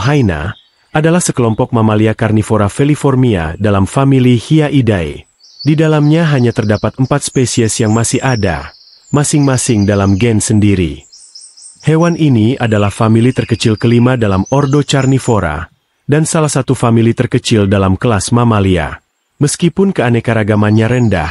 hyena, adalah sekelompok mamalia karnivora feliformia dalam famili Hyaidae. Di dalamnya hanya terdapat 4 spesies yang masih ada, masing-masing dalam gen sendiri. Hewan ini adalah famili terkecil kelima dalam ordo Carnivora, dan salah satu famili terkecil dalam kelas mamalia. Meskipun keanekaragamannya rendah,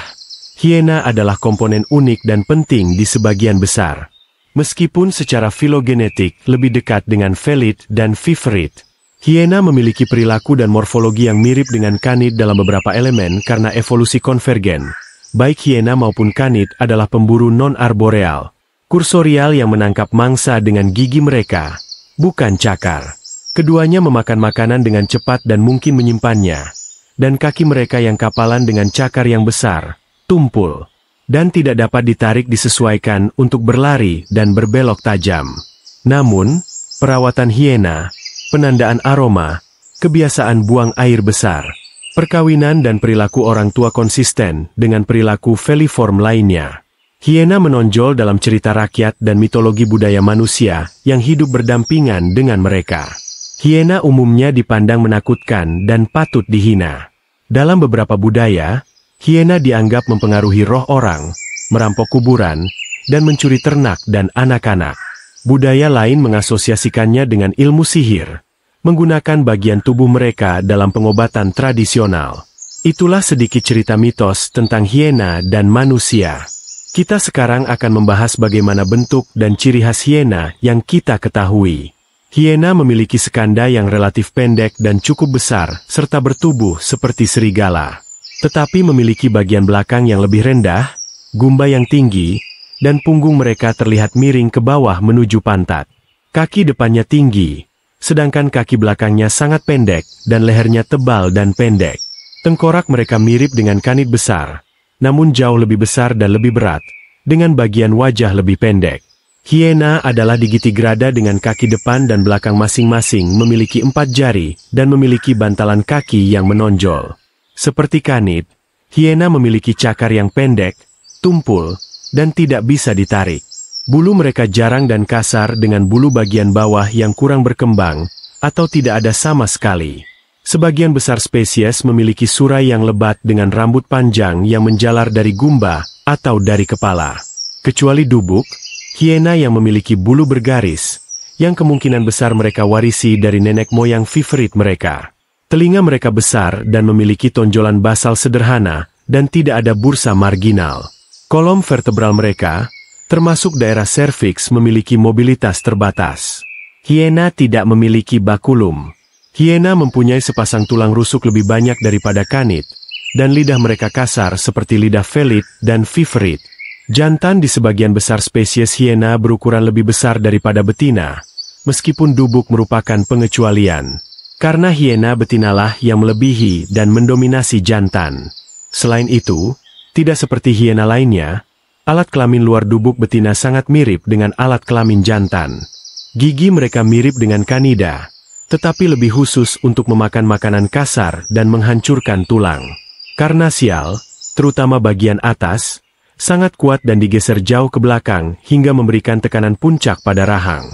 hiena adalah komponen unik dan penting di sebagian besar. Meskipun secara filogenetik lebih dekat dengan felid dan viverrid, hiena memiliki perilaku dan morfologi yang mirip dengan kanid dalam beberapa elemen karena evolusi konvergen. Baik hiena maupun kanid adalah pemburu non-arboreal, kursorial yang menangkap mangsa dengan gigi mereka, bukan cakar. Keduanya memakan makanan dengan cepat dan mungkin menyimpannya, dan kaki mereka yang kapalan dengan cakar yang besar, tumpul, dan tidak dapat ditarik disesuaikan untuk berlari dan berbelok tajam. Namun, perawatan hiena, penandaan aroma, kebiasaan buang air besar, perkawinan dan perilaku orang tua konsisten dengan perilaku feliform lainnya. Hiena menonjol dalam cerita rakyat dan mitologi budaya manusia yang hidup berdampingan dengan mereka. Hiena umumnya dipandang menakutkan dan patut dihina. Dalam beberapa budaya, hiena dianggap mempengaruhi roh orang, merampok kuburan, dan mencuri ternak dan anak-anak. Budaya lain mengasosiasikannya dengan ilmu sihir, menggunakan bagian tubuh mereka dalam pengobatan tradisional. Itulah sedikit cerita mitos tentang hiena dan manusia. Kita sekarang akan membahas bagaimana bentuk dan ciri khas hiena yang kita ketahui. Hiena memiliki sekanda yang relatif pendek dan cukup besar, serta bertubuh seperti serigala. Tetapi memiliki bagian belakang yang lebih rendah, gumba yang tinggi, dan punggung mereka terlihat miring ke bawah menuju pantat. Kaki depannya tinggi, sedangkan kaki belakangnya sangat pendek, dan lehernya tebal dan pendek. Tengkorak mereka mirip dengan kanid besar, namun jauh lebih besar dan lebih berat, dengan bagian wajah lebih pendek. Hiena adalah digitigrada dengan kaki depan dan belakang masing-masing memiliki 4 jari, dan memiliki bantalan kaki yang menonjol. Seperti kanid, hiena memiliki cakar yang pendek, tumpul, dan tidak bisa ditarik. Bulu mereka jarang dan kasar dengan bulu bagian bawah yang kurang berkembang, atau tidak ada sama sekali. Sebagian besar spesies memiliki surai yang lebat dengan rambut panjang yang menjalar dari gumba, atau dari kepala. Kecuali dubuk, hiena yang memiliki bulu bergaris, yang kemungkinan besar mereka warisi dari nenek moyang viverrid mereka. Telinga mereka besar dan memiliki tonjolan basal sederhana, dan tidak ada bursa marginal. Kolom vertebral mereka, termasuk daerah serviks, memiliki mobilitas terbatas. Hiena tidak memiliki bakulum. Hiena mempunyai sepasang tulang rusuk lebih banyak daripada kanid, dan lidah mereka kasar seperti lidah felid dan viverrid. Jantan di sebagian besar spesies hiena berukuran lebih besar daripada betina, meskipun dubuk merupakan pengecualian. Karena hiena betinalah yang melebihi dan mendominasi jantan. Selain itu, tidak seperti hiena lainnya, alat kelamin luar dubuk betina sangat mirip dengan alat kelamin jantan. Gigi mereka mirip dengan kanida, tetapi lebih khusus untuk memakan makanan kasar dan menghancurkan tulang. Karnasial, terutama bagian atas, sangat kuat dan digeser jauh ke belakang hingga memberikan tekanan puncak pada rahang.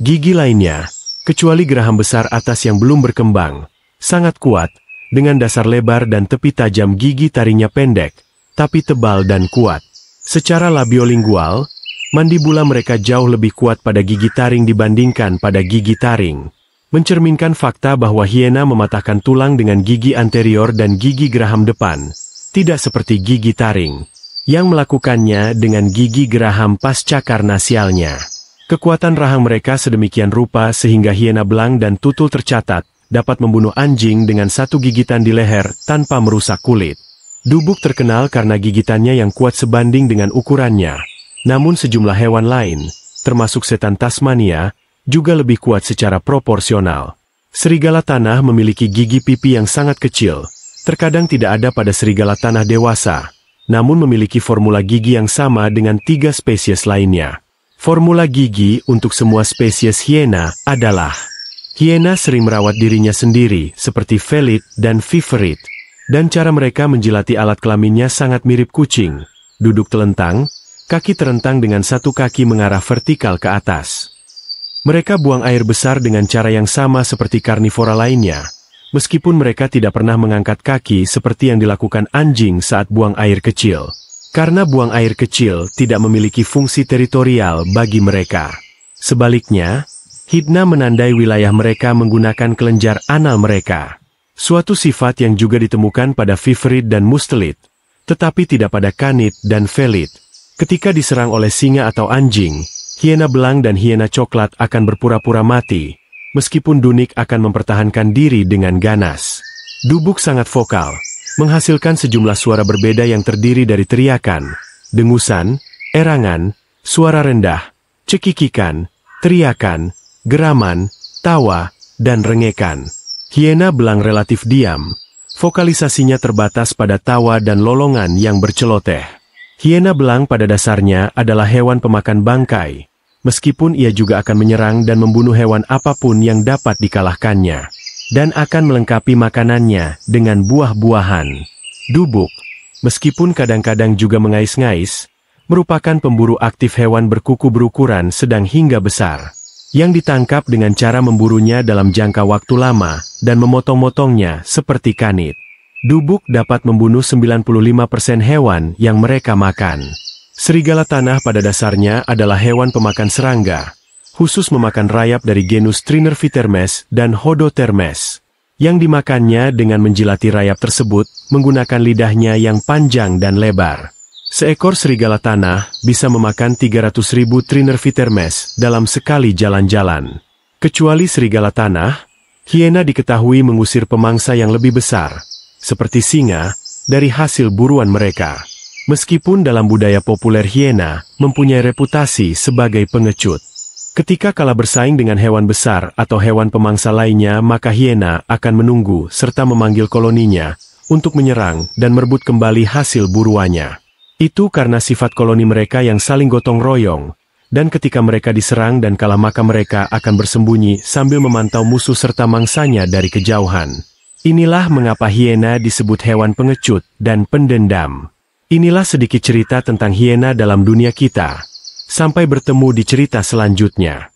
Gigi lainnya, kecuali geraham besar atas yang belum berkembang, sangat kuat, dengan dasar lebar dan tepi tajam. Gigi taringnya pendek, tapi tebal dan kuat. Secara labiolingual, mandibula mereka jauh lebih kuat pada gigi taring dibandingkan pada gigi taring, mencerminkan fakta bahwa hiena mematahkan tulang dengan gigi anterior dan gigi geraham depan, tidak seperti gigi taring, yang melakukannya dengan gigi geraham pasca karnasialnya. Kekuatan rahang mereka sedemikian rupa sehingga hiena belang dan tutul tercatat dapat membunuh anjing dengan satu gigitan di leher tanpa merusak kulit. Dubuk terkenal karena gigitannya yang kuat sebanding dengan ukurannya, namun sejumlah hewan lain, termasuk setan Tasmania, juga lebih kuat secara proporsional. Serigala tanah memiliki gigi pipi yang sangat kecil, terkadang tidak ada pada serigala tanah dewasa, namun memiliki formula gigi yang sama dengan 3 spesies lainnya. Formula gigi untuk semua spesies hiena adalah: hiena sering merawat dirinya sendiri seperti felid dan viverrid, dan cara mereka menjilati alat kelaminnya sangat mirip kucing, duduk telentang, kaki terentang dengan satu kaki mengarah vertikal ke atas. Mereka buang air besar dengan cara yang sama seperti karnivora lainnya, meskipun mereka tidak pernah mengangkat kaki seperti yang dilakukan anjing saat buang air kecil. Karena buang air kecil tidak memiliki fungsi teritorial bagi mereka. Sebaliknya, hidna menandai wilayah mereka menggunakan kelenjar anal mereka. Suatu sifat yang juga ditemukan pada viverrid dan mustelid, tetapi tidak pada canid dan felid. Ketika diserang oleh singa atau anjing, hiena belang dan hiena coklat akan berpura-pura mati, meskipun dunik akan mempertahankan diri dengan ganas. Dubuk sangat vokal, menghasilkan sejumlah suara berbeda yang terdiri dari teriakan, dengusan, erangan, suara rendah, cekikikan, teriakan, geraman, tawa, dan rengekan. Hiena belang relatif diam. Vokalisasinya terbatas pada tawa dan lolongan yang berceloteh. Hiena belang pada dasarnya adalah hewan pemakan bangkai, meskipun ia juga akan menyerang dan membunuh hewan apapun yang dapat dikalahkannya, dan akan melengkapi makanannya dengan buah-buahan. Dubuk, meskipun kadang-kadang juga mengais-ngais, merupakan pemburu aktif hewan berkuku berukuran sedang hingga besar, yang ditangkap dengan cara memburunya dalam jangka waktu lama dan memotong-motongnya seperti canid. Dubuk dapat membunuh 95% hewan yang mereka makan. Serigala tanah pada dasarnya adalah hewan pemakan serangga, khusus memakan rayap dari genus Trinervitermes dan Hodotermes, yang dimakannya dengan menjilati rayap tersebut menggunakan lidahnya yang panjang dan lebar. Seekor serigala tanah bisa memakan 300.000 Trinervitermes dalam sekali jalan-jalan. Kecuali serigala tanah, hiena diketahui mengusir pemangsa yang lebih besar, seperti singa, dari hasil buruan mereka. Meskipun dalam budaya populer hiena mempunyai reputasi sebagai pengecut. Ketika kalah bersaing dengan hewan besar atau hewan pemangsa lainnya, maka hiena akan menunggu serta memanggil koloninya untuk menyerang dan merebut kembali hasil buruannya. Itu karena sifat koloni mereka yang saling gotong royong, dan ketika mereka diserang dan kalah maka mereka akan bersembunyi sambil memantau musuh serta mangsanya dari kejauhan. Inilah mengapa hiena disebut hewan pengecut dan pendendam. Inilah sedikit cerita tentang hiena dalam dunia kita. Sampai bertemu di cerita selanjutnya.